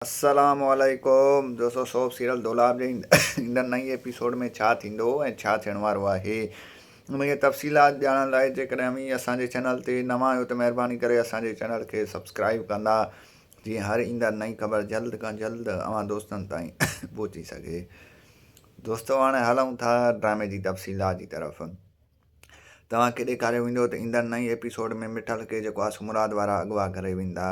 अस्सलामुअलैकुम दोस्तों, soap serial दौलाब जे ईंदड़ नई एपिसोड में छा थींदो ऐं छा थियण वारो आहे उनजी तफ़सीलात ॼाणण लाइ जेकॾहिं अमीं असांजे चैनल ते नवां आहियो त महिरबानी करे असांजे चैनल खे सब्सक्राइब कंदा जीअं हर ईंदड़ नई ख़बर जल्द खां जल्द अवां दोस्तनि ताईं पहुची सघे। दोस्तों हाणे हलूं था ड्रामे जी तफ़सीलात जी तरफ़। तव्हां खे ॾेखारियो वेंदो त ईंदड़ नई एपिसोड में मिठल खे जेको आहे मुराद वारा अगवा करे वेंदा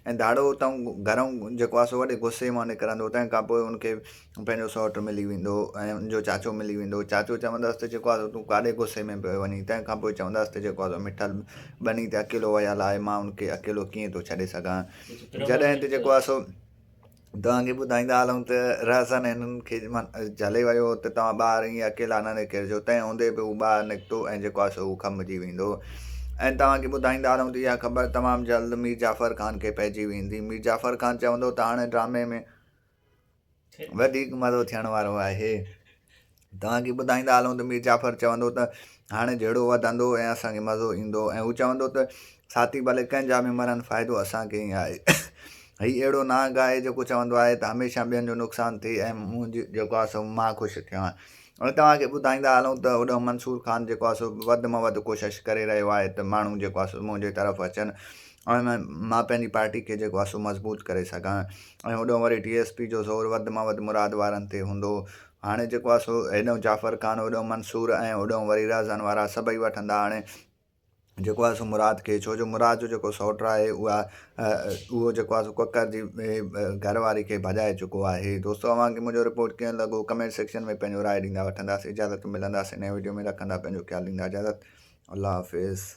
ऐं दाड़ो उतां घरों जेको आहे वॾे गुस्से मां निकिरंदो। तंहिं खां पोइ उनखे पंहिंजो सौटु मिली वेंदो ऐं उनजो चाचो मिली वेंदो। चाचो चवंदसि त जेको आहे तूं काॾे गुस्से में पियो वञी। तंहिं खां पोइ चवंदसि त जेको आहे मिठल बनी ते अकेलो वियल आहे, मां उनखे अकेलो कीअं थो छॾे सघां। जॾहिं त जेको आहे सो तव्हांखे ॿुधाईंदा हलूं त रहसन हिननि खे झले वियो त तव्हां ॿाहिरि ईअं अकेला न निकिरिजो। तंहिं हूंदे बि हू ॿाहिरि निकितो ऐं जेको आहे सो हू खमिजी वेंदो। ऐं तव्हांखे ॿुधाईंदा हलूं त इहा ख़बर तमामु जल्द मीर जाफ़र ख़ान खे पइजी वेंदी। मीर जाफ़र ख़ान चवंदो त हाणे ड्रामे में वधीक मज़ो थियण वारो आहे। तव्हांखे ॿुधाईंदा हलूं त मीर जाफ़र चवंदो त हाणे जहिड़ो वधंदो ऐं असांखे मज़ो ईंदो ऐं हू चवंदो त साथी भले कंहिंजा बि मरनि फ़ाइदो असांखे ई आहे। हीउ अहिड़ो नांग आहे जेको चवंदो आहे त हमेशह ॿियनि जो नुक़सानु थिए ऐं मुंहिंजी जेको आहे सो मां ख़ुशि थियां। ऐं तव्हांखे ॿुधाईंदा हलूं त होॾो मंसूर ख़ान जेको आहे सो वधि में वधि कोशिशि करे रहियो आहे त माण्हू जेको आहे सो मुंहिंजे तरफ़ अचनि ऐं मां पंहिंजी पार्टी खे जेको आहे सो मज़बूत करे सघां। ऐं होॾो वरी DSP जो ज़ोर वधि में वधि मुराद वारनि ते हूंदो। हाणे जेको आहे सो हेॾो जाफ़र ख़ान, होॾो मंसूर ऐं होॾो वरी रहसन वारा सभई वठंदा हाणे जेको आहे सो मुराद खे। छो जो मुराद जो जेको सौटु आहे उहो जेको आहे सो कुकर जी घरवारी खे भॼाए चुको आहे। दोस्तों तव्हांखे मुंहिंजो रिपोर्ट कीअं लॻो कमेंट सेक्शन में पंहिंजो राय ॾींदा। वठंदासीं इजाज़त, मिलंदासीं नए वीडियो में। रखंदा पंहिंजो ख़्यालु, ॾींदा इजाज़त। अल्लाह हाफ़िज़।